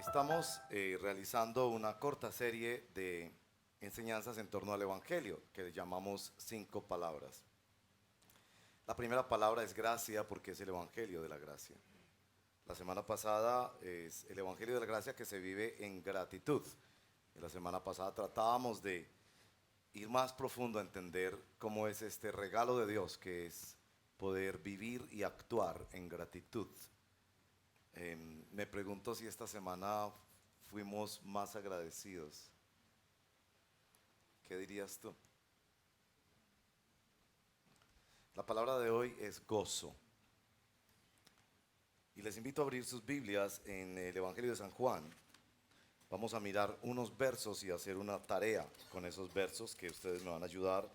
Estamos realizando una corta serie de enseñanzas en torno al Evangelio, que le llamamos 5 palabras. La primera palabra es gracia, porque es el Evangelio de la gracia. La semana pasada es el Evangelio de la gracia que se vive en gratitud. Y la semana pasada tratábamos de ir más profundo a entender cómo es este regalo de Dios, que es poder vivir y actuar en gratitud. Me pregunto si esta semana fuimos más agradecidos. ¿Qué dirías tú? La palabra de hoy es gozo. Y les invito a abrir sus Biblias en el Evangelio de San Juan. Vamos a mirar unos versos y hacer una tarea con esos versos que ustedes me van a ayudar.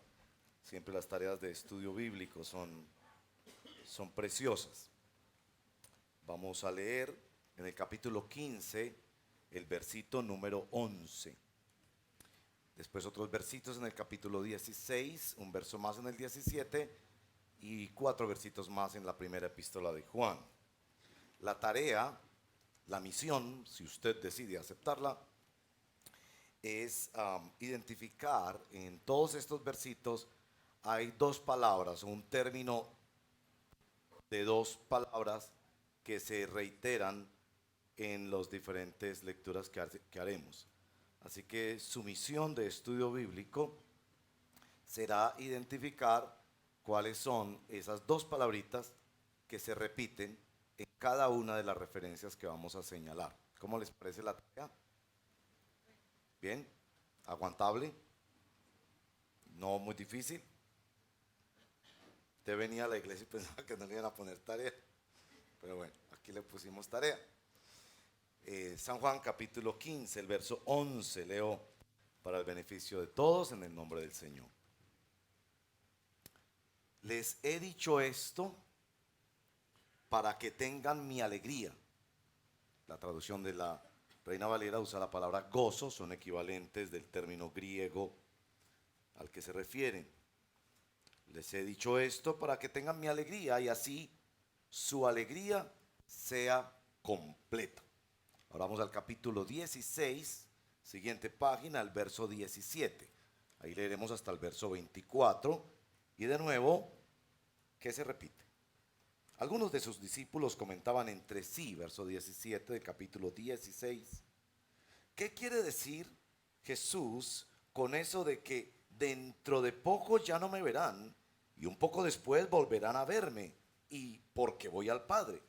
Siempre las tareas de estudio bíblico son preciosas. Vamos a leer en el capítulo 15 el versito número 11. Después otros versitos en el capítulo 16, un verso más en el 17 y 4 versitos más en la primera epístola de Juan. La tarea, la misión, si usted decide aceptarla, es identificar en todos estos versitos, hay 2 palabras, un término de 2 palabras que se reiteran en las diferentes lecturas que haremos. Así que su misión de estudio bíblico será identificar cuáles son esas 2 palabritas que se repiten en cada una de las referencias que vamos a señalar. ¿Cómo les parece la tarea? ¿Bien? ¿Aguantable? ¿No muy difícil? Usted venía a la iglesia y pensaba que no le iban a poner tarea, pero bueno, aquí le pusimos tarea. San Juan capítulo 15, el verso 11, leo para el beneficio de todos en el nombre del Señor. Les he dicho esto para que tengan mi alegría. La traducción de la Reina Valera usa la palabra gozo, son equivalentes del término griego al que se refieren. Les he dicho esto para que tengan mi alegría y así su alegría sea completa. Ahora vamos al capítulo 16, siguiente página, al verso 17. Ahí leeremos hasta el verso 24 y de nuevo, ¿qué se repite? Algunos de sus discípulos comentaban entre sí, verso 17 del capítulo 16, ¿qué quiere decir Jesús con eso de que dentro de poco ya no me verán y un poco después volverán a verme y porque voy al Padre?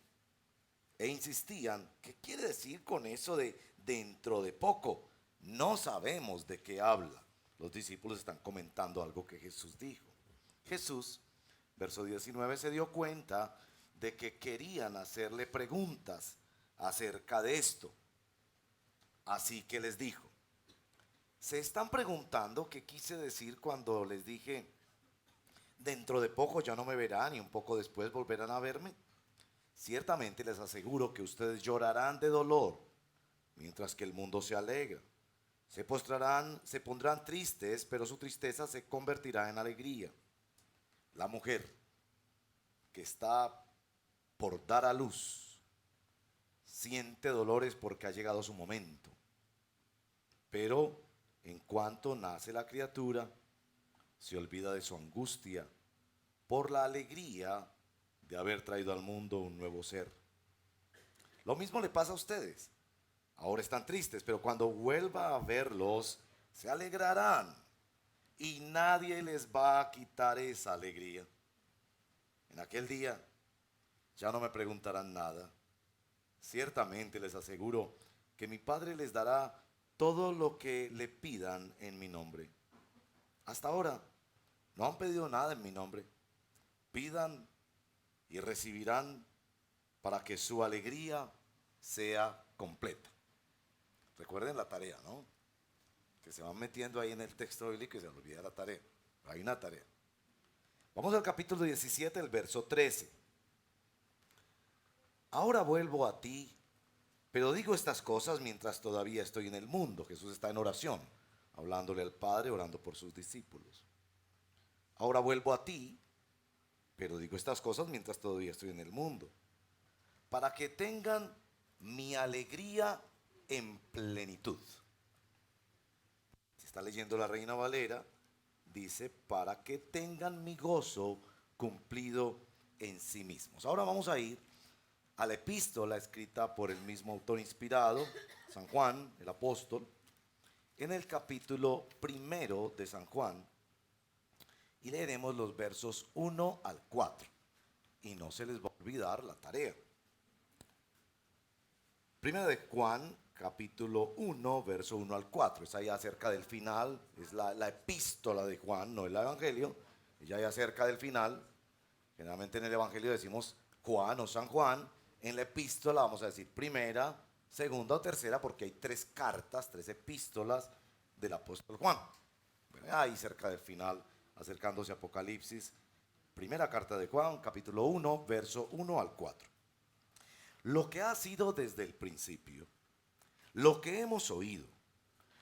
E insistían, ¿qué quiere decir con eso de dentro de poco? No sabemos de qué habla. Los discípulos están comentando algo que Jesús dijo. Jesús, verso 19, se dio cuenta de que querían hacerle preguntas acerca de esto. Así que les dijo, ¿se están preguntando qué quise decir cuando les dije, dentro de poco ya no me verán y un poco después volverán a verme? Ciertamente les aseguro que ustedes llorarán de dolor, mientras que el mundo se alegra. Se postrarán, se pondrán tristes, pero su tristeza se convertirá en alegría. La mujer que está por dar a luz siente dolores porque ha llegado su momento. Pero en cuanto nace la criatura, se olvida de su angustia por la alegría de haber traído al mundo un nuevo ser. Lo mismo le pasa a ustedes. Ahora están tristes, pero cuando vuelva a verlos, se alegrarán. Y nadie les va a quitar esa alegría. En aquel día ya no me preguntarán nada. Ciertamente les aseguro que mi Padre les dará todo lo que le pidan en mi nombre. Hasta ahora no han pedido nada en mi nombre. Pidan y recibirán para que su alegría sea completa. Recuerden la tarea, ¿no? Que se van metiendo ahí en el texto bíblico y se les olvida la tarea. Hay una tarea. Vamos al capítulo 17, el verso 13. Ahora vuelvo a ti, pero digo estas cosas mientras todavía estoy en el mundo. Jesús está en oración, hablándole al Padre, orando por sus discípulos. Ahora vuelvo a ti, pero digo estas cosas mientras todavía estoy en el mundo, para que tengan mi alegría en plenitud. Si está leyendo la Reina Valera, dice, para que tengan mi gozo cumplido en sí mismos. Ahora vamos a ir a la epístola escrita por el mismo autor inspirado, San Juan, el apóstol, en el capítulo 1 de San Juan, y leeremos los versos 1 al 4. Y no se les va a olvidar la tarea. Primero de Juan, capítulo 1, verso 1 al 4. Es ahí acerca del final, es la epístola de Juan, no el evangelio. Es ya cerca del final. Generalmente en el evangelio decimos Juan o San Juan. En la epístola vamos a decir primera, segunda o tercera, porque hay 3 cartas, 3 epístolas del apóstol Juan. Bueno, ahí cerca del final, acercándose a Apocalipsis. Primera carta de Juan, capítulo 1, verso 1 al 4. Lo que ha sido desde el principio, lo que hemos oído,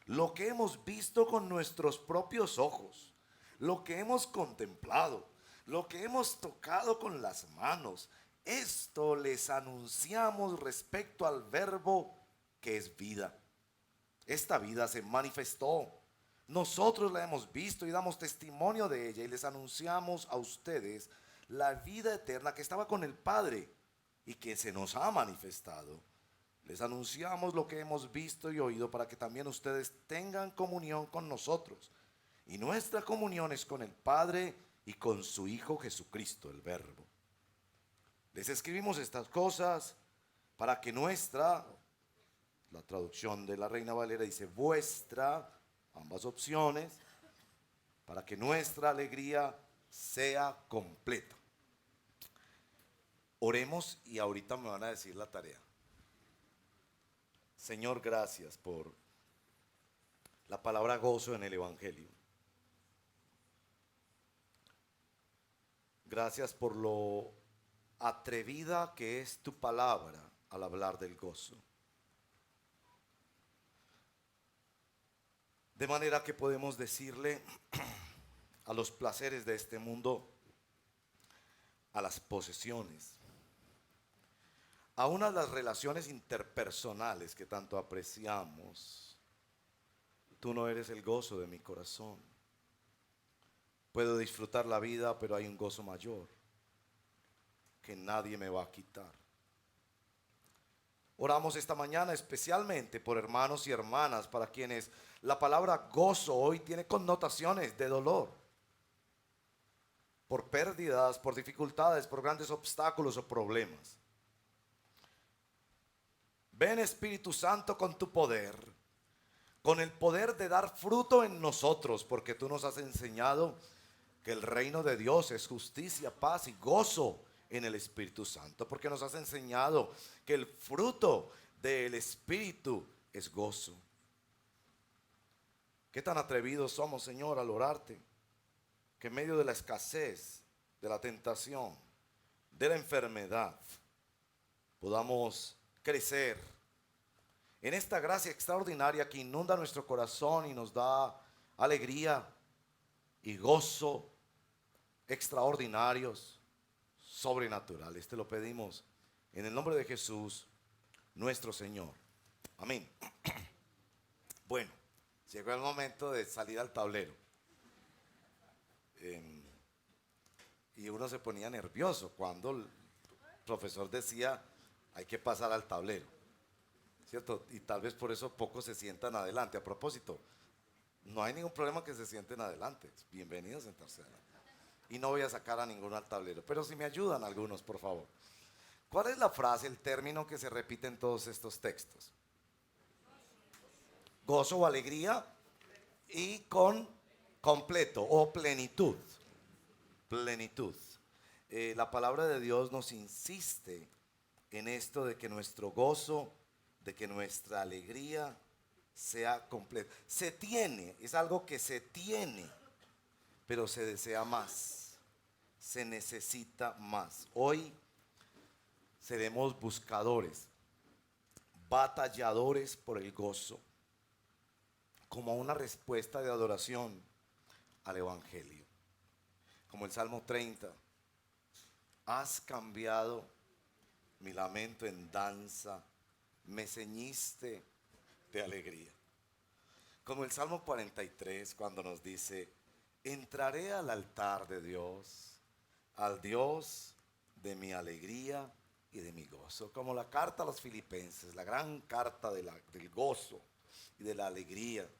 lo que hemos visto con nuestros propios ojos, lo que hemos contemplado, lo que hemos tocado con las manos, esto les anunciamos respecto al verbo que es vida. Esta vida se manifestó. Nosotros la hemos visto y damos testimonio de ella y les anunciamos a ustedes la vida eterna que estaba con el Padre y que se nos ha manifestado. Les anunciamos lo que hemos visto y oído para que también ustedes tengan comunión con nosotros. Y nuestra comunión es con el Padre y con su Hijo Jesucristo, el Verbo. Les escribimos estas cosas para que nuestra, la traducción de la Reina Valera dice vuestra, ambas opciones, para que nuestra alegría sea completa. Oremos y ahorita me van a decir la tarea. Señor, gracias por la palabra gozo en el Evangelio. Gracias por lo atrevida que es tu palabra al hablar del gozo. De manera que podemos decirle a los placeres de este mundo, a las posesiones, aún a las relaciones interpersonales que tanto apreciamos, tú no eres el gozo de mi corazón. Puedo disfrutar la vida, pero hay un gozo mayor que nadie me va a quitar. Oramos esta mañana especialmente por hermanos y hermanas para quienes la palabra gozo hoy tiene connotaciones de dolor, por pérdidas, por dificultades, por grandes obstáculos o problemas. Ven, Espíritu Santo, con tu poder, con el poder de dar fruto en nosotros, porque tú nos has enseñado que el reino de Dios es justicia, paz y gozo en el Espíritu Santo, porque nos has enseñado que el fruto del Espíritu es gozo. Qué tan atrevidos somos, Señor, al orarte, que en medio de la escasez, de la tentación, de la enfermedad, podamos crecer en esta gracia extraordinaria que inunda nuestro corazón y nos da alegría y gozo extraordinarios, sobrenaturales. Te lo pedimos en el nombre de Jesús, nuestro Señor. Amén. Bueno, llegó el momento de salir al tablero. Y uno se ponía nervioso cuando el profesor decía, hay que pasar al tablero, ¿cierto? Y tal vez por eso pocos se sientan adelante. A propósito, no hay ningún problema que se sienten adelante. Bienvenidos a sentarse adelante. Y no voy a sacar a ninguno al tablero, pero si me ayudan algunos, por favor. ¿Cuál es la frase, el término que se repite en todos estos textos? Gozo o alegría y con completo o plenitud. Plenitud. La palabra de Dios nos insiste en esto de que nuestro gozo, de que nuestra alegría sea completa. Se tiene, es algo que se tiene, pero se desea más, se necesita más. Hoy seremos buscadores, batalladores por el gozo, como una respuesta de adoración al Evangelio. Como el Salmo 30, has cambiado mi lamento en danza, me ceñiste de alegría. Como el Salmo 43 cuando nos dice, entraré al altar de Dios, al Dios de mi alegría y de mi gozo. Como la carta a los Filipenses, la gran carta del gozo y de la alegría.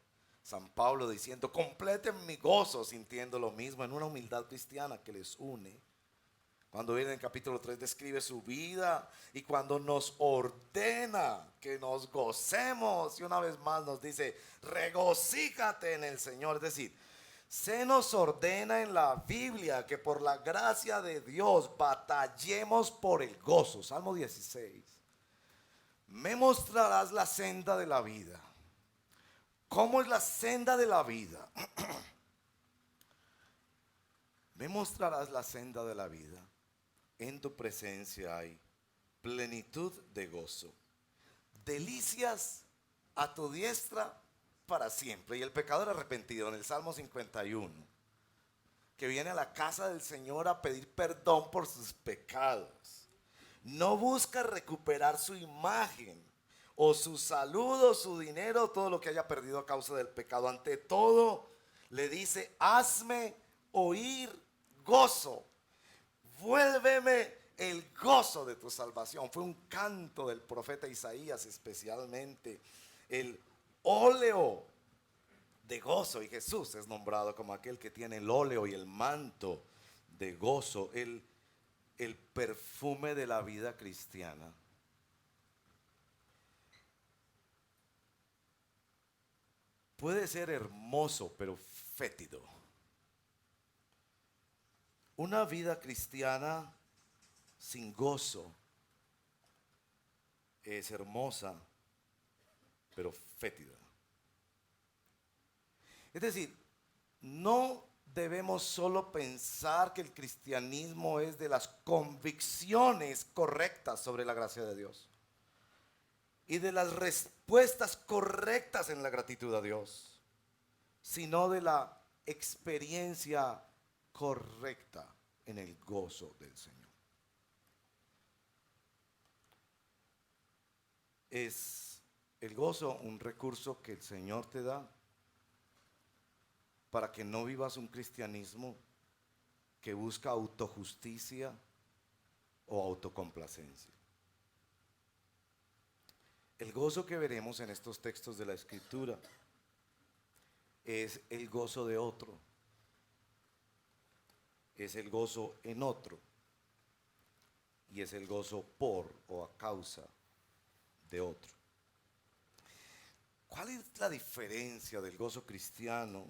San Pablo diciendo, completen mi gozo sintiendo lo mismo en una humildad cristiana que les une. Cuando viene en el capítulo 3 describe su vida y cuando nos ordena que nos gocemos y una vez más nos dice, regocíjate en el Señor. Es decir, se nos ordena en la Biblia que por la gracia de Dios batallemos por el gozo. Salmo 16. Me mostrarás la senda de la vida. ¿Cómo es la senda de la vida? Me mostrarás la senda de la vida. En tu presencia hay plenitud de gozo, delicias a tu diestra para siempre. Y el pecador arrepentido en el Salmo 51, que viene a la casa del Señor a pedir perdón por sus pecados, no busca recuperar su imagen o su salud o su dinero, todo lo que haya perdido a causa del pecado. Ante todo le dice, hazme oír gozo, vuélveme el gozo de tu salvación. Fue un canto del profeta Isaías especialmente, el óleo de gozo, y Jesús es nombrado como aquel que tiene el óleo y el manto de gozo, el perfume de la vida cristiana. Puede ser hermoso, pero fétido. Una vida cristiana sin gozo es hermosa, pero fétida. Es decir, no debemos solo pensar que el cristianismo es de las convicciones correctas sobre la gracia de Dios y de las respuestas correctas en la gratitud a Dios, sino de la experiencia correcta en el gozo del Señor. ¿Es el gozo un recurso que el Señor te da para que no vivas un cristianismo que busca autojusticia o autocomplacencia? El gozo que veremos en estos textos de la Escritura es el gozo de otro, es el gozo en otro y es el gozo por o a causa de otro. ¿Cuál es la diferencia del gozo cristiano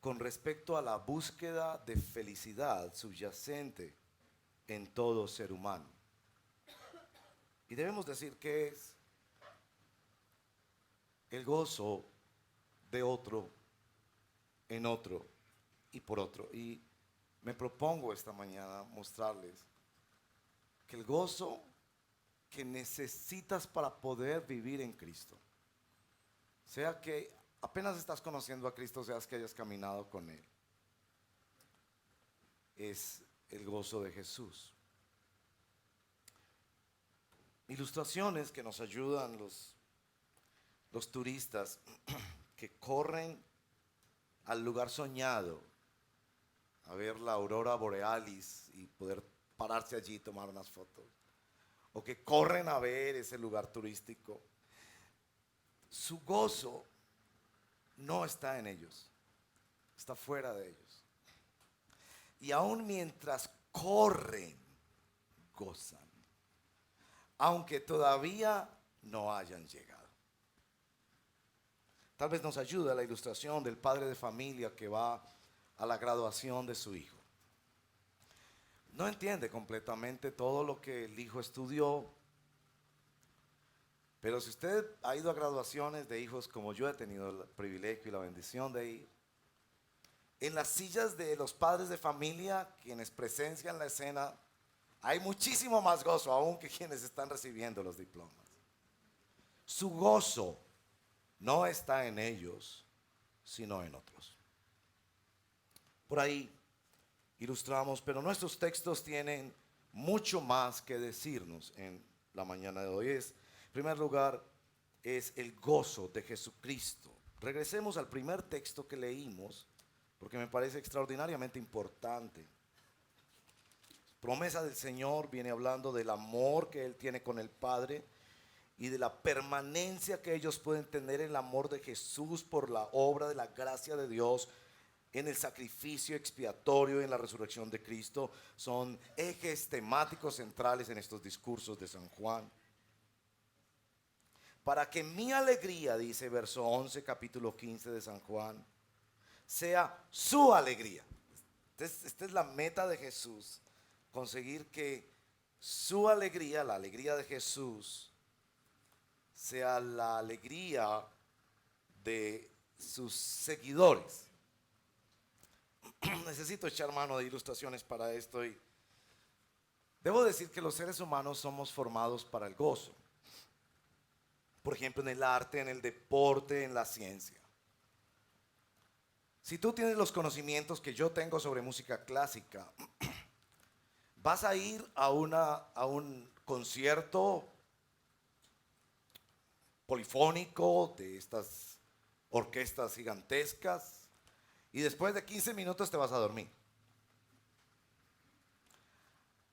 con respecto a la búsqueda de felicidad subyacente en todo ser humano? Y debemos decir que es el gozo de otro, en otro y por otro. Y me propongo esta mañana mostrarles que el gozo que necesitas para poder vivir en Cristo, sea que apenas estás conociendo a Cristo, seas que hayas caminado con Él, es el gozo de Jesús. Ilustraciones que nos ayudan los turistas que corren al lugar soñado a ver la aurora borealis y poder pararse allí y tomar unas fotos, o que corren a ver ese lugar turístico. Su gozo no está en ellos, está fuera de ellos. Y aún mientras corren, gozan, aunque todavía no hayan llegado. Tal vez nos ayude la ilustración del padre de familia que va a la graduación de su hijo. No entiende completamente todo lo que el hijo estudió, pero si usted ha ido a graduaciones de hijos como yo he tenido el privilegio y la bendición de ir, en las sillas de los padres de familia, quienes presencian la escena, hay muchísimo más gozo aún que quienes están recibiendo los diplomas. Su gozo no está en ellos, sino en otros. Por ahí ilustramos, pero nuestros textos tienen mucho más que decirnos en la mañana de hoy. En primer lugar, es el gozo de Jesucristo. Regresemos al primer texto que leímos, porque me parece extraordinariamente importante. Promesa del Señor viene hablando del amor que Él tiene con el Padre y de la permanencia que ellos pueden tener en el amor de Jesús por la obra de la gracia de Dios en el sacrificio expiatorio y en la resurrección de Cristo. Son ejes temáticos centrales en estos discursos de San Juan. Para que mi alegría, dice verso 11, capítulo 15 de San Juan, sea su alegría. Esta es la meta de Jesús, conseguir que su alegría, la alegría de Jesús, sea la alegría de sus seguidores. Necesito echar mano de ilustraciones para esto y debo decir que los seres humanos somos formados para el gozo. Por ejemplo, en el arte, en el deporte, en la ciencia. Si tú tienes los conocimientos que yo tengo sobre música clásica, vas a ir a un concierto polifónico de estas orquestas gigantescas y después de 15 minutos te vas a dormir.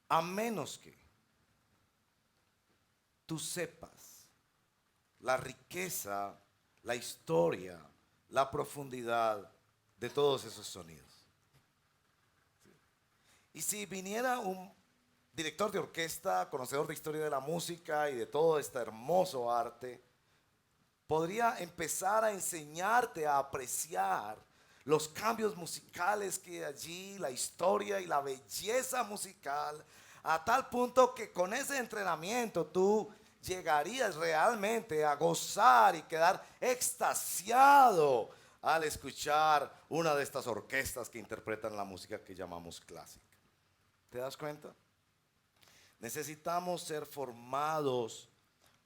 A menos que tú sepas la riqueza, la historia, la profundidad de todos esos sonidos. Y si viniera un director de orquesta, conocedor de historia de la música y de todo este hermoso arte, podría empezar a enseñarte a apreciar los cambios musicales que hay allí, la historia y la belleza musical, a tal punto que con ese entrenamiento tú llegarías realmente a gozar y quedar extasiado al escuchar una de estas orquestas que interpretan la música que llamamos clásica. ¿Te das cuenta? Necesitamos ser formados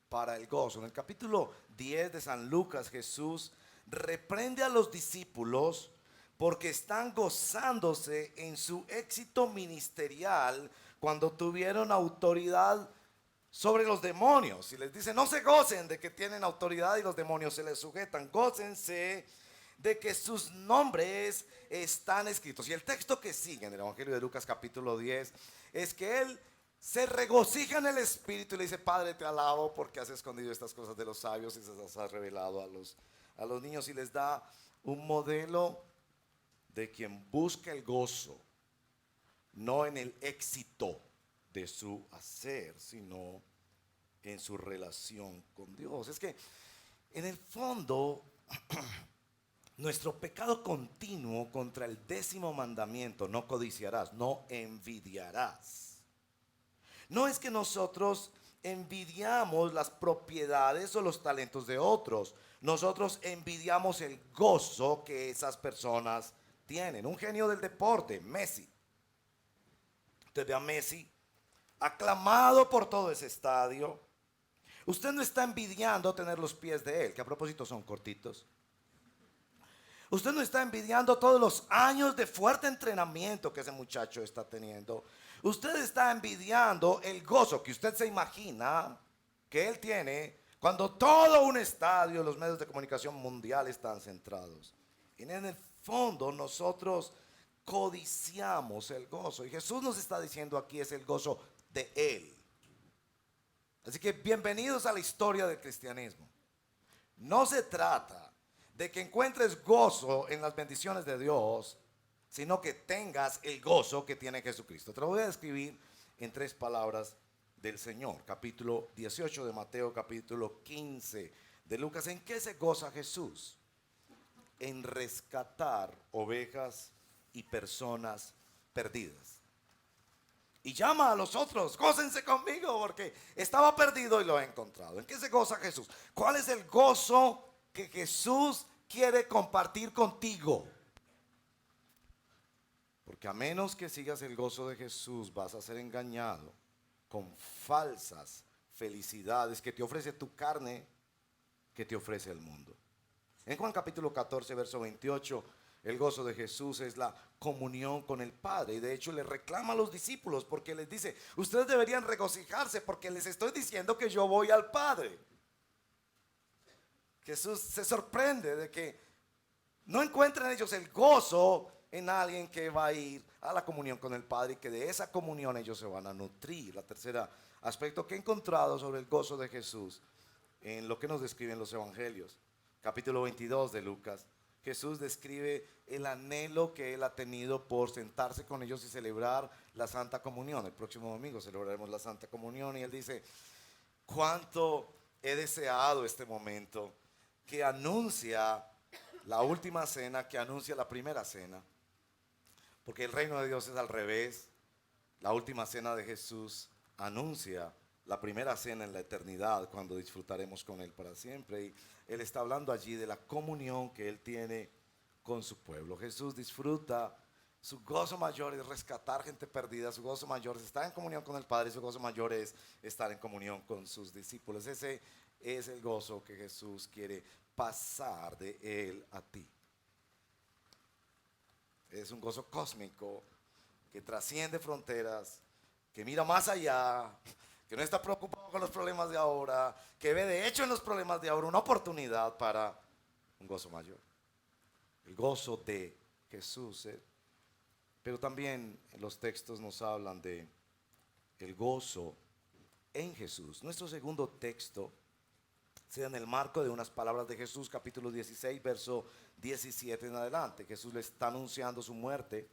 para el gozo. En el capítulo 10 de San Lucas, Jesús reprende a los discípulos porque están gozándose en su éxito ministerial cuando tuvieron autoridad sobre los demonios. Y les dice, no se gocen de que tienen autoridad y los demonios se les sujetan. Gócense de que sus nombres están escritos. Y el texto que sigue en el Evangelio de Lucas capítulo 10 es que él se regocija en el Espíritu y le dice, Padre, te alabo porque has escondido estas cosas de los sabios y se las has revelado a los niños. Y les da un modelo de quien busca el gozo, no en el éxito de su hacer, sino en su relación con Dios. Es que en el fondo nuestro pecado continuo contra el 10º mandamiento, no codiciarás, no envidiarás, no es que nosotros envidiamos las propiedades o los talentos de otros. Nosotros envidiamos el gozo que esas personas tienen. Un genio del deporte, Messi. Usted ve a Messi aclamado por todo ese estadio. Usted no está envidiando tener los pies de él, que a propósito son cortitos. Usted no está envidiando todos los años de fuerte entrenamiento que ese muchacho está teniendo. Usted está envidiando el gozo que usted se imagina que él tiene cuando todo un estadio, los medios de comunicación mundial están centrados. Y en el fondo nosotros codiciamos el gozo. Y Jesús nos está diciendo aquí es el gozo de Él. Así que bienvenidos a la historia del cristianismo. No se trata de que encuentres gozo en las bendiciones de Dios, sino que tengas el gozo que tiene Jesucristo. Te lo voy a describir en 3 palabras del Señor. Capítulo 18 de Mateo, capítulo 15 de Lucas. ¿En qué se goza Jesús? En rescatar ovejas y personas perdidas. Y llama a los otros, gócense conmigo porque estaba perdido y lo he encontrado. ¿En qué se goza Jesús? ¿Cuál es el gozo que Jesús quiere compartir contigo? Porque a menos que sigas el gozo de Jesús, vas a ser engañado con falsas felicidades que te ofrece tu carne, que te ofrece el mundo. En Juan capítulo 14, verso 28, el gozo de Jesús es la comunión con el Padre. Y de hecho le reclama a los discípulos porque les dice, ustedes deberían regocijarse porque les estoy diciendo que yo voy al Padre. Jesús se sorprende de que no encuentren ellos el gozo en alguien que va a ir a la comunión con el Padre y que de esa comunión ellos se van a nutrir. La tercera aspecto que he encontrado sobre el gozo de Jesús en lo que nos describen los evangelios. Capítulo 22 de Lucas. Jesús describe el anhelo que él ha tenido por sentarse con ellos y celebrar la Santa Comunión. El próximo domingo celebraremos la Santa Comunión y él dice: cuánto he deseado este momento que anuncia la última cena, que anuncia la primera cena. Porque el reino de Dios es al revés. La última cena de Jesús anuncia la primera cena en la eternidad, cuando disfrutaremos con Él para siempre. Y Él está hablando allí de la comunión que Él tiene con su pueblo. Jesús disfruta, su gozo mayor es rescatar gente perdida, su gozo mayor es estar en comunión con el Padre, su gozo mayor es estar en comunión con sus discípulos. Ese es el gozo que Jesús quiere pasar de Él a ti. Es un gozo cósmico que trasciende fronteras, que mira más allá, que no está preocupado con los problemas de ahora, que ve de hecho en los problemas de ahora una oportunidad para un gozo mayor. El gozo de Jesús. Pero también los textos nos hablan de el gozo en Jesús. Nuestro segundo texto se da en el marco de unas palabras de Jesús, capítulo 16, verso 17 en adelante. Jesús le está anunciando su muerte,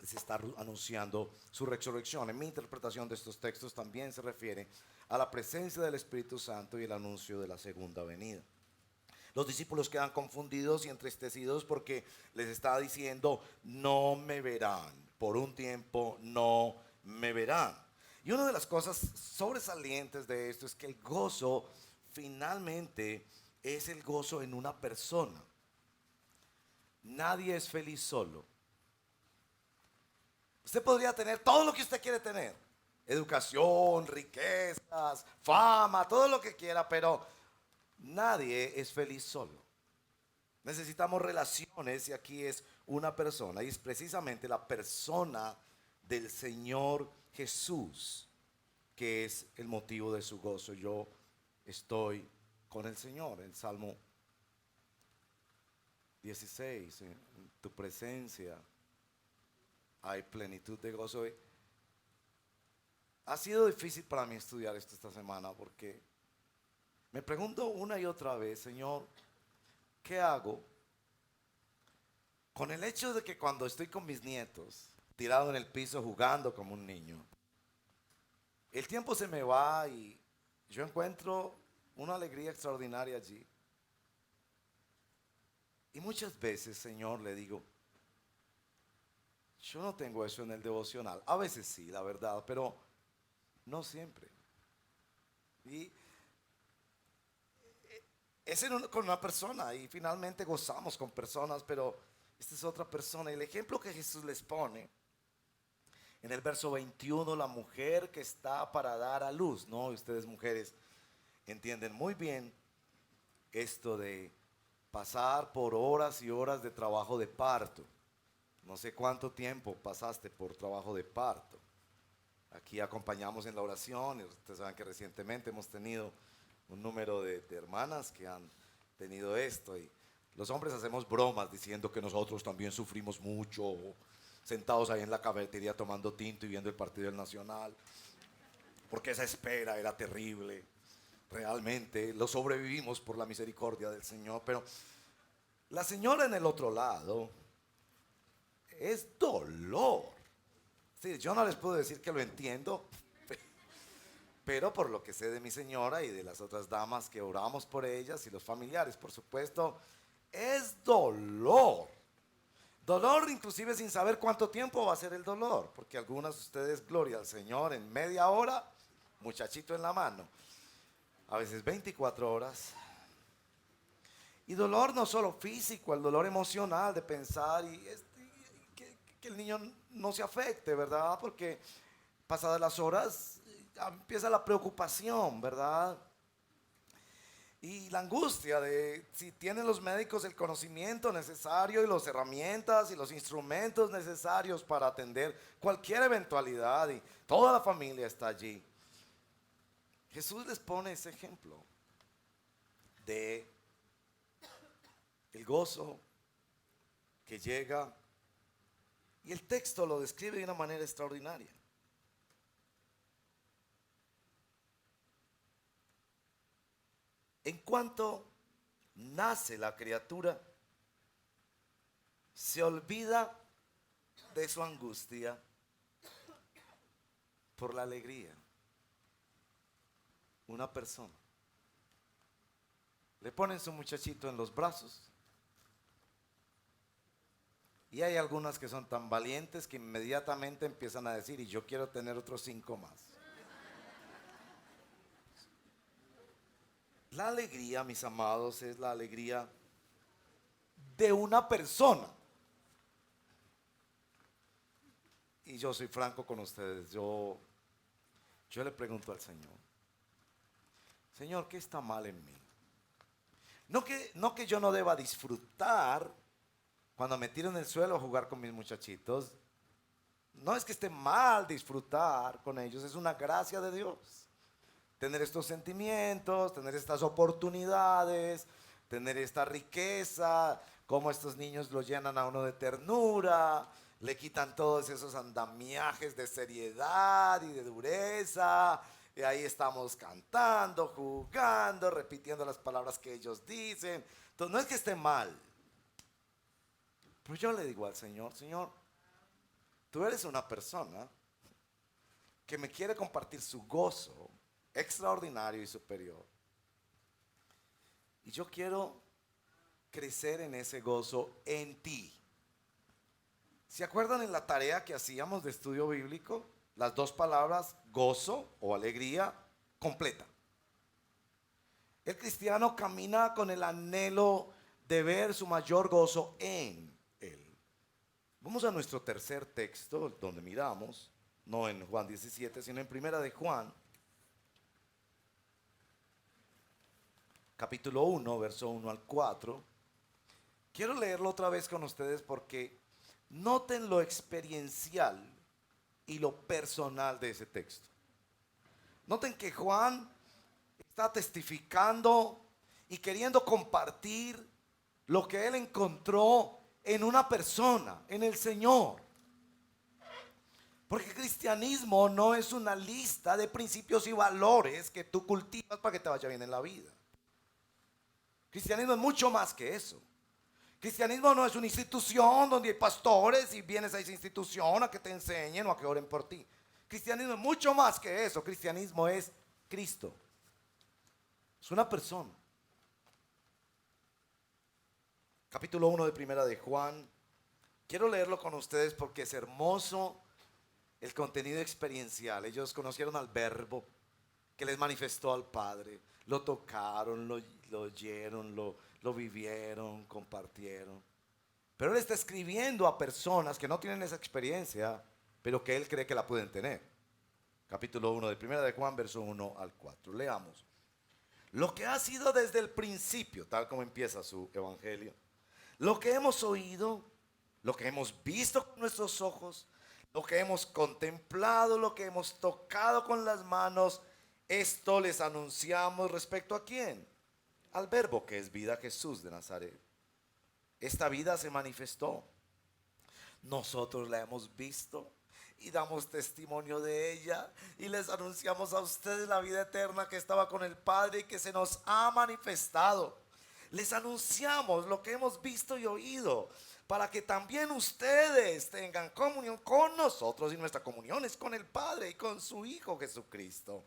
les está anunciando su resurrección. En mi interpretación de estos textos también se refiere a la presencia del Espíritu Santo y el anuncio de la segunda venida. Los discípulos quedan confundidos y entristecidos porque les está diciendo: no me verán, por un tiempo no me verán. Y una de las cosas sobresalientes de esto es que el gozo finalmente es el gozo en una persona. Nadie es feliz solo. Usted podría tener todo lo que usted quiere tener: educación, riquezas, fama, todo lo que quiera, pero nadie es feliz solo. Necesitamos relaciones y aquí es una persona, y es precisamente la persona del Señor Jesús que es el motivo de su gozo. Yo estoy con el Señor. El Salmo 16, en tu presencia hay plenitud de gozo. Ha sido difícil para mí estudiar esto esta semana porque me pregunto una y otra vez: Señor, ¿qué hago con el hecho de que cuando estoy con mis nietos, tirado en el piso jugando como un niño, el tiempo se me va y yo encuentro una alegría extraordinaria allí? Y muchas veces, Señor, le digo: yo no tengo eso en el devocional. A veces sí, la verdad, pero no siempre. Y es con una persona, y finalmente gozamos con personas, pero esta es otra persona. El ejemplo que Jesús les pone en el verso 21, la mujer que está para dar a luz, ¿no? Y ustedes, mujeres, entienden muy bien esto de pasar por horas y horas de trabajo de parto. No sé cuánto tiempo pasaste por trabajo de parto. Aquí acompañamos en la oración, y ustedes saben que recientemente hemos tenido un número de hermanas que han tenido esto, y los hombres hacemos bromas diciendo que nosotros también sufrimos mucho, sentados ahí en la cafetería tomando tinto y viendo el partido del Nacional, porque esa espera era terrible. Realmente lo sobrevivimos por la misericordia del Señor, pero la señora en el otro lado es dolor. Sí, yo no les puedo decir que lo entiendo, pero por lo que sé de mi señora y de las otras damas que oramos por ellas y los familiares, por supuesto, es dolor. Dolor inclusive sin saber cuánto tiempo va a ser el dolor, porque algunas de ustedes, gloria al Señor, en media hora, muchachito en la mano, a veces 24 horas. Y dolor no solo físico, el dolor emocional de pensar que el niño no se afecte, ¿verdad? Porque pasadas las horas empieza la preocupación, ¿verdad? Y la angustia de si tienen los médicos el conocimiento necesario y las herramientas y los instrumentos necesarios para atender cualquier eventualidad, y toda la familia está allí. Jesús les pone ese ejemplo. de el gozo que llega, y el texto lo describe de una manera extraordinaria. En cuanto nace la criatura, se olvida de su angustia por la alegría. Una persona. Le ponen su muchachito en los brazos. Y hay algunas que son tan valientes que inmediatamente empiezan a decir, y yo quiero tener otros 5 más. La alegría, mis amados, es la alegría de una persona. Y yo soy franco con ustedes. Yo le pregunto al Señor, Señor, ¿qué está mal en mí? No que yo no deba disfrutar cuando me tiro en el suelo a jugar con mis muchachitos. No es que esté mal disfrutar con ellos, es una gracia de Dios. Tener estos sentimientos, tener estas oportunidades, tener esta riqueza, como estos niños lo llenan a uno de ternura, le quitan todos esos andamiajes de seriedad y de dureza, y ahí estamos cantando, jugando, repitiendo las palabras que ellos dicen. Entonces no es que esté mal, pero yo le digo al Señor, Señor, tú eres una persona que me quiere compartir su gozo extraordinario y superior. Y yo quiero crecer en ese gozo en ti. ¿Se acuerdan en la tarea que hacíamos de estudio bíblico? Las 2 palabras, gozo o alegría, completa. El cristiano camina con el anhelo de ver su mayor gozo en Él. Vamos a nuestro tercer texto, donde miramos, no en Juan 17, sino en Primera de Juan, capítulo 1, verso 1 al 4. Quiero leerlo otra vez con ustedes porque noten lo experiencial y lo personal de ese texto. Noten que Juan está testificando y queriendo compartir lo que él encontró en una persona, en el Señor. Porque el cristianismo no es una lista de principios y valores que tú cultivas para que te vaya bien en la vida. Cristianismo es mucho más que eso. Cristianismo no es una institución donde hay pastores y vienes a esa institución a que te enseñen o a que oren por ti. Cristianismo es mucho más que eso. Cristianismo es Cristo. Es una persona. Capítulo 1 de Primera de Juan. Quiero leerlo con ustedes porque es hermoso el contenido experiencial. Ellos conocieron al Verbo que les manifestó al Padre. Lo tocaron, lo oyeron, lo vivieron, compartieron. Pero él está escribiendo a personas que no tienen esa experiencia, pero que él cree que la pueden tener. Capítulo 1 de Primera de Juan, verso 1 al 4. Leamos. Lo que ha sido desde el principio, tal como empieza su evangelio, lo que hemos oído, lo que hemos visto con nuestros ojos, lo que hemos contemplado, lo que hemos tocado con las manos, esto les anunciamos respecto a quién, al Verbo que es vida, Jesús de Nazaret. Esta vida se manifestó. Nosotros la hemos visto y damos testimonio de ella y les anunciamos a ustedes la vida eterna que estaba con el Padre y que se nos ha manifestado. Les anunciamos lo que hemos visto y oído para que también ustedes tengan comunión con nosotros, y nuestra comunión es con el Padre y con su Hijo Jesucristo.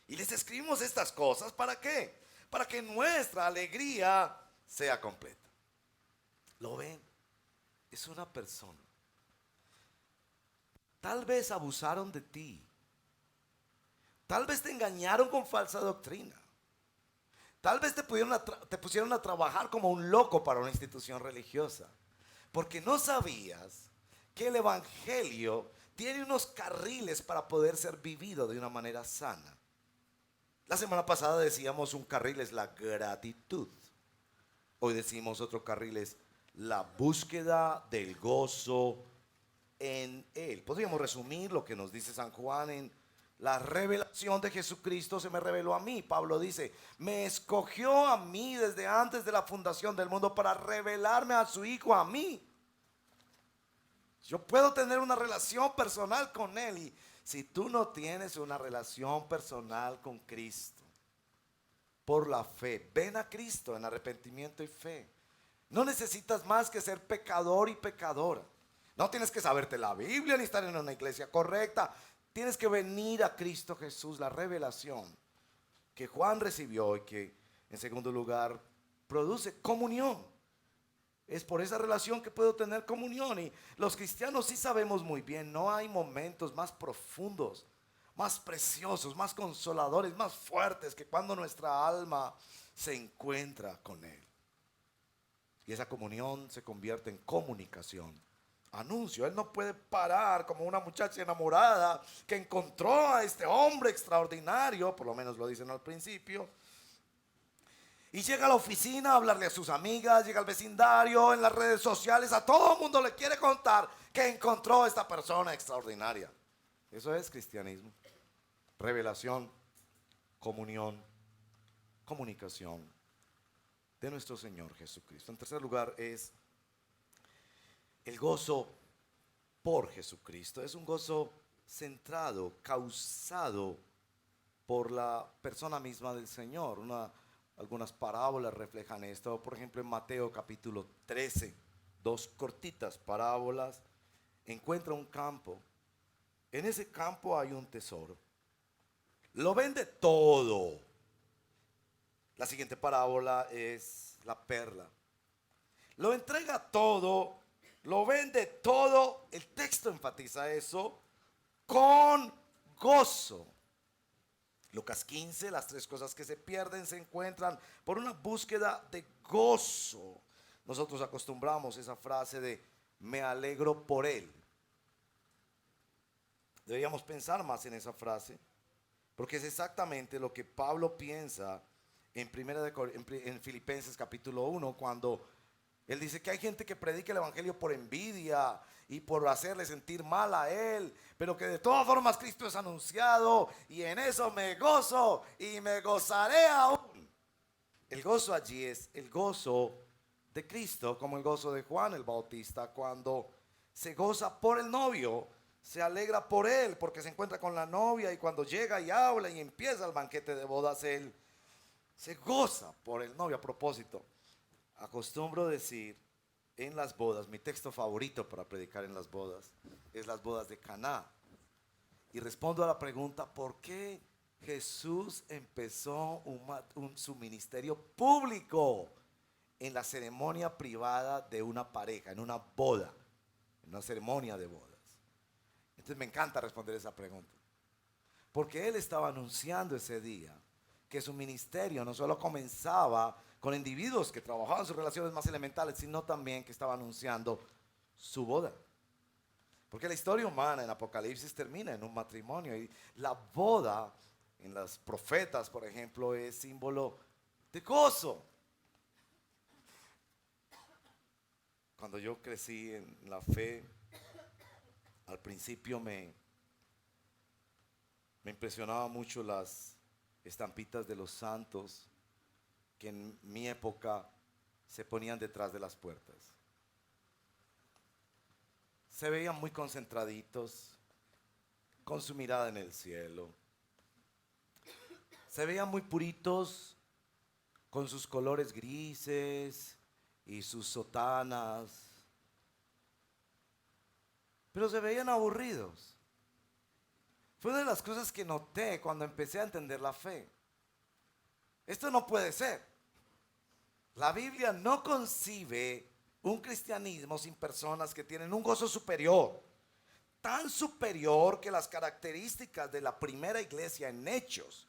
Y les escribimos estas cosas, ¿para qué? Para que nuestra alegría sea completa. ¿Lo ven? Es una persona. Tal vez abusaron de ti. Tal vez te engañaron con falsa doctrina. Tal vez te pusieron a trabajar como un loco para una institución religiosa. Porque no sabías que el evangelio tiene unos carriles para poder ser vivido de una manera sana. La semana pasada decíamos un carril es la gratitud. Hoy decimos otro carril es la búsqueda del gozo en Él. Podríamos resumir lo que nos dice San Juan en La revelación de Jesucristo se me reveló a mí. Pablo dice, me escogió a mí desde antes de la fundación del mundo para revelarme a su Hijo a mí. Yo puedo tener una relación personal con Él. Y si tú no tienes una relación personal con Cristo, por la fe, ven a Cristo en arrepentimiento y fe. No necesitas más que ser pecador y pecadora. No tienes que saberte la Biblia ni estar en una iglesia correcta. Tienes que venir a Cristo Jesús, la revelación que Juan recibió y que en segundo lugar produce comunión. Es por esa relación que puedo tener comunión. Y los cristianos sí sabemos muy bien, no hay momentos más profundos, más preciosos, más consoladores, más fuertes que cuando nuestra alma se encuentra con Él. Y esa comunión se convierte en comunicación. Anuncio, Él no puede parar como una muchacha enamorada que encontró a este hombre extraordinario, por lo menos lo dicen al principio, y llega a la oficina a hablarle a sus amigas, llega al vecindario, en las redes sociales, a todo el mundo le quiere contar que encontró a esta persona extraordinaria. Eso es cristianismo. Revelación, comunión, comunicación de nuestro Señor Jesucristo. En tercer lugar es el gozo por Jesucristo. Es un gozo centrado, causado por la persona misma del Señor. Algunas parábolas reflejan esto. Por ejemplo, en Mateo capítulo 13, dos cortitas parábolas. Encuentra un campo. En ese campo hay un tesoro. Lo vende todo. La siguiente parábola es la perla. Lo entrega todo, lo vende todo. El texto enfatiza eso con gozo. Lucas 15, las tres cosas que se pierden se encuentran por una búsqueda de gozo. Nosotros acostumbramos esa frase de me alegro por él. Deberíamos pensar más en esa frase, porque es exactamente lo que Pablo piensa en Filipenses capítulo 1, cuando él dice que hay gente que predica el evangelio por envidia y por hacerle sentir mal a él, pero que de todas formas Cristo es anunciado y en eso me gozo y me gozaré aún. El gozo allí es el gozo de Cristo, como el gozo de Juan el Bautista cuando se goza por el novio, se alegra por él porque se encuentra con la novia, y cuando llega y habla y empieza el banquete de bodas, él se goza por el novio. A propósito, acostumbro decir en las bodas, mi texto favorito para predicar en las bodas es las bodas de Caná. Y respondo a la pregunta, ¿por qué Jesús empezó su ministerio público en la ceremonia privada de una pareja, en una boda, en una ceremonia de bodas? Entonces me encanta responder esa pregunta, porque él estaba anunciando ese día que su ministerio no solo comenzaba con individuos que trabajaban sus relaciones más elementales, sino también que estaba anunciando su boda. Porque la historia humana en Apocalipsis termina en un matrimonio, y la boda en los profetas, por ejemplo, es símbolo de gozo. Cuando yo crecí en la fe, al principio me impresionaba mucho las estampitas de los santos que en mi época se ponían detrás de las puertas. Se veían muy concentraditos, con su mirada en el cielo. Se veían muy puritos, con sus colores grises y sus sotanas. Pero se veían aburridos. Fue una de las cosas que noté cuando empecé a entender la fe. Esto no puede ser. La Biblia no concibe un cristianismo sin personas que tienen un gozo superior. Tan superior que las características de la primera iglesia en Hechos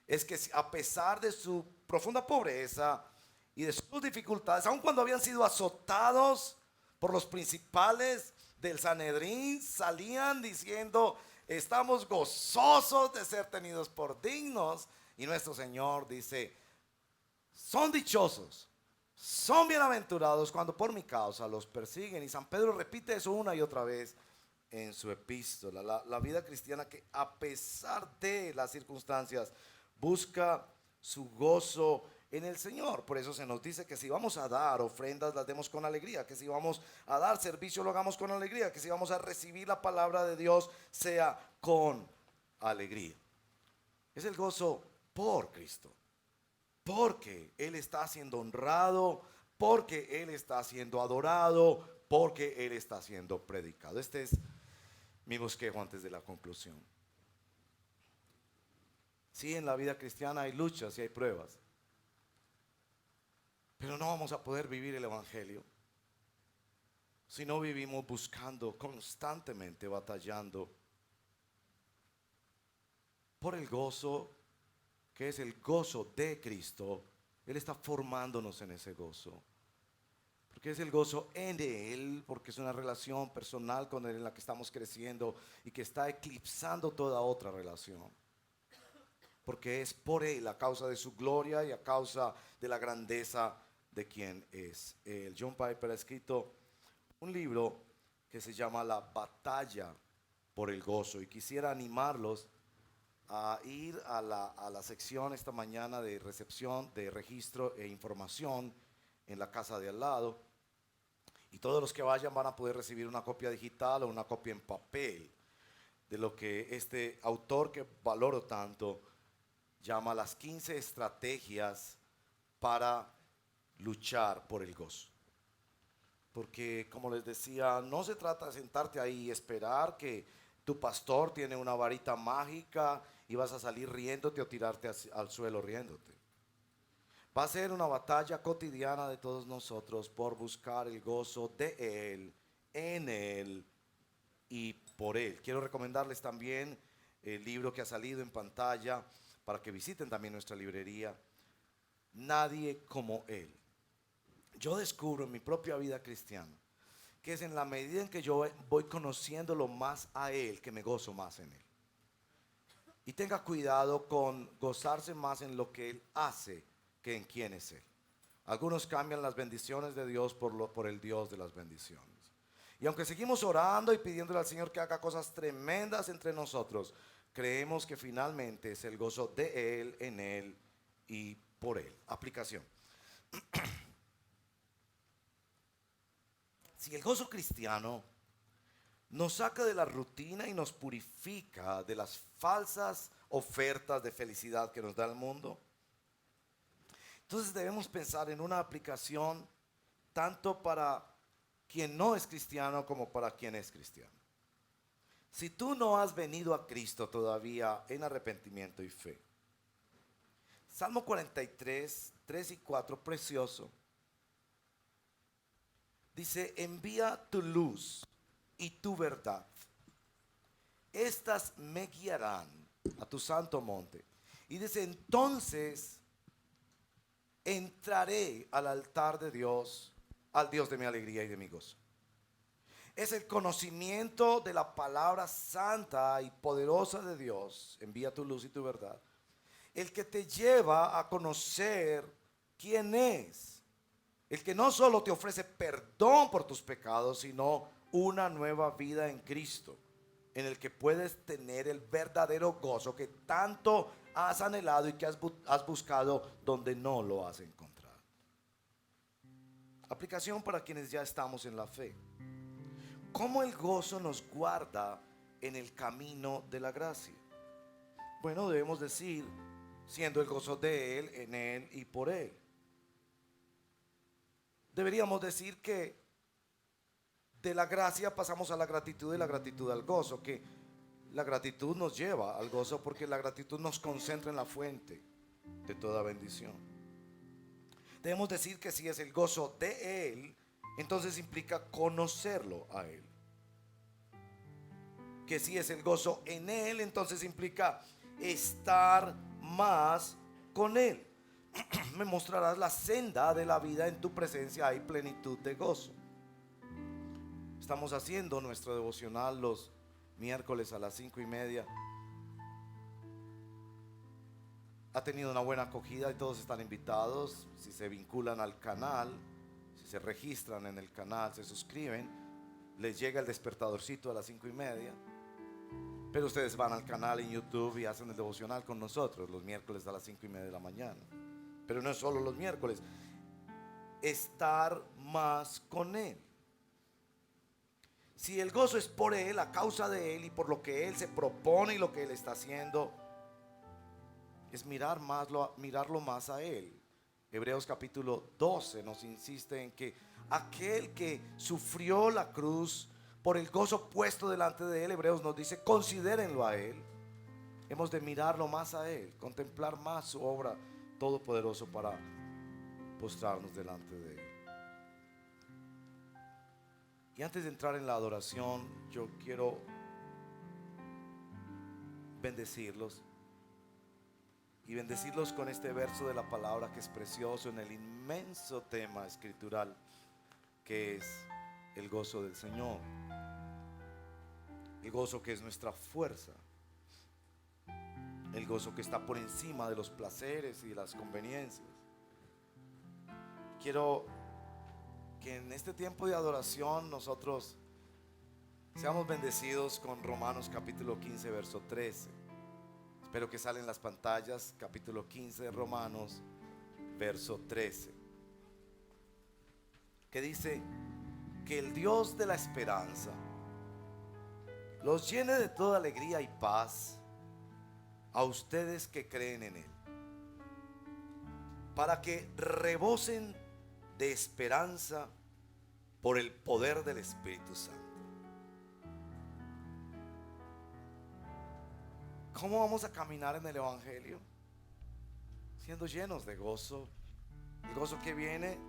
es que a pesar de su profunda pobreza y de sus dificultades, aun cuando habían sido azotados por los principales del Sanedrín, salían diciendo: estamos gozosos de ser tenidos por dignos. Y nuestro Señor dice: son dichosos, son bienaventurados cuando por mi causa los persiguen. Y San Pedro repite eso una y otra vez en su epístola. La vida cristiana que a pesar de las circunstancias busca su gozo en el Señor. Por eso se nos dice que si vamos a dar ofrendas, las demos con alegría, que si vamos a dar servicio, lo hagamos con alegría, que si vamos a recibir la palabra de Dios, sea con alegría. Es el gozo por Cristo, porque Él está siendo honrado, porque Él está siendo adorado, porque Él está siendo predicado. Este es mi bosquejo antes de la conclusión. Sí, en la vida cristiana hay luchas y hay pruebas, pero no vamos a poder vivir el Evangelio si no vivimos buscando constantemente, batallando por el gozo, que es el gozo de Cristo. Él está formándonos en ese gozo, porque es el gozo en Él, porque es una relación personal con Él en la que estamos creciendo y que está eclipsando toda otra relación, porque es por Él, a causa de su gloria y a causa de la grandeza de quien es Él. John Piper ha escrito un libro que se llama La batalla por el gozo, y quisiera animarlos a ir a la sección esta mañana de recepción, de registro e información en la casa de al lado, y todos los que vayan van a poder recibir una copia digital o una copia en papel de lo que este autor, que valoro tanto, llama las 15 estrategias para luchar por el gozo. Porque, como les decía, no se trata de sentarte ahí y esperar que tu pastor tiene una varita mágica y vas a salir riéndote o tirarte al suelo riéndote. Va a ser una batalla cotidiana de todos nosotros por buscar el gozo de Él, en Él y por Él. Quiero recomendarles también el libro que ha salido en pantalla para que visiten también nuestra librería, Nadie como Él. Yo descubro en mi propia vida cristiana que es en la medida en que yo voy conociéndolo más a Él que me gozo más en Él. Y tenga cuidado con gozarse más en lo que Él hace que en quién es Él. Algunos cambian las bendiciones de Dios por el Dios de las bendiciones. Y aunque seguimos orando y pidiéndole al Señor que haga cosas tremendas entre nosotros, creemos que finalmente es el gozo de Él, en Él y por Él. Aplicación. Si el gozo cristiano nos saca de la rutina y nos purifica de las falsas ofertas de felicidad que nos da el mundo, entonces debemos pensar en una aplicación tanto para quien no es cristiano como para quien es cristiano. Si tú no has venido a Cristo todavía en arrepentimiento y fe, Salmo 43, 3 y 4, precioso. Dice, envía tu luz y tu verdad. Estas me guiarán a tu santo monte. Y dice, entonces entraré al altar de Dios, al Dios de mi alegría y de mi gozo. Es el conocimiento de la palabra santa y poderosa de Dios, envía tu luz y tu verdad, el que te lleva a conocer quién es. El que no solo te ofrece perdón por tus pecados, sino una nueva vida en Cristo, en el que puedes tener el verdadero gozo que tanto has anhelado y que has buscado donde no lo has encontrado. Aplicación para quienes ya estamos en la fe. ¿Cómo el gozo nos guarda en el camino de la gracia? Bueno, debemos decir, siendo el gozo de Él, en Él y por Él. Deberíamos decir que de la gracia pasamos a la gratitud y la gratitud al gozo, que la gratitud nos lleva al gozo porque la gratitud nos concentra en la fuente de toda bendición. Debemos decir que si es el gozo de Él, entonces implica conocerlo a Él. Que si es el gozo en Él, entonces implica estar más con Él. Me mostrarás la senda de la vida, en tu presencia hay plenitud de gozo. Estamos haciendo nuestro devocional los miércoles a las 5:30. Ha tenido una buena acogida y todos están invitados. Si se vinculan al canal, si se registran en el canal, se suscriben, les llega el despertadorcito a las 5:30, pero ustedes van al canal en YouTube y hacen el devocional con nosotros los miércoles a las 5:30 de la mañana. Pero no es solo los miércoles, estar más con Él. Si el gozo es por Él, a causa de Él y por lo que Él se propone y lo que Él está haciendo, es mirarlo más a Él. Hebreos capítulo 12 nos insiste en que aquel que sufrió la cruz por el gozo puesto delante de Él, Hebreos nos dice, considérenlo a Él. Hemos de mirarlo más a Él, contemplar más su obra todopoderoso para postrarnos delante de Él. Y antes de entrar en la adoración, yo quiero bendecirlos. Y bendecirlos con este verso de la palabra que es precioso en el inmenso tema escritural que es el gozo del Señor. El gozo que es nuestra fuerza. El gozo que está por encima de los placeres y de las conveniencias. Quiero que en este tiempo de adoración nosotros seamos bendecidos con Romanos capítulo 15 verso 13. Espero que salen las pantallas, capítulo 15 de Romanos verso 13, que dice que el Dios de la esperanza los llene de toda alegría y paz a ustedes que creen en Él, para que rebosen de esperanza por el poder del Espíritu Santo. ¿Cómo vamos a caminar en el Evangelio? Siendo llenos de gozo, el gozo que viene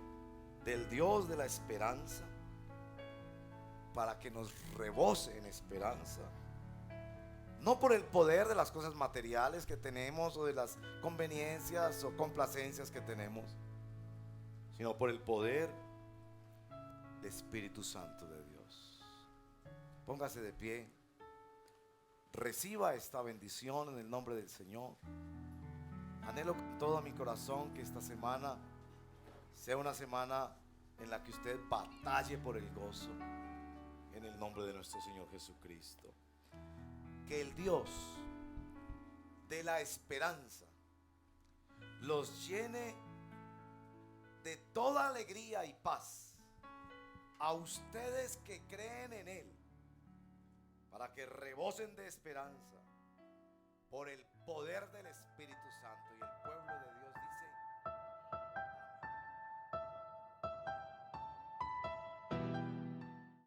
del Dios de la esperanza, para que nos rebose en esperanza. No por el poder de las cosas materiales que tenemos o de las conveniencias o complacencias que tenemos, sino por el poder del Espíritu Santo de Dios. Póngase de pie. Reciba esta bendición en el nombre del Señor. Anhelo con todo mi corazón que esta semana sea una semana en la que usted batalle por el gozo en el nombre de nuestro Señor Jesucristo. Que el Dios de la esperanza los llene de toda alegría y paz a ustedes que creen en Él, para que rebosen de esperanza por el poder del Espíritu Santo. Y el pueblo de Dios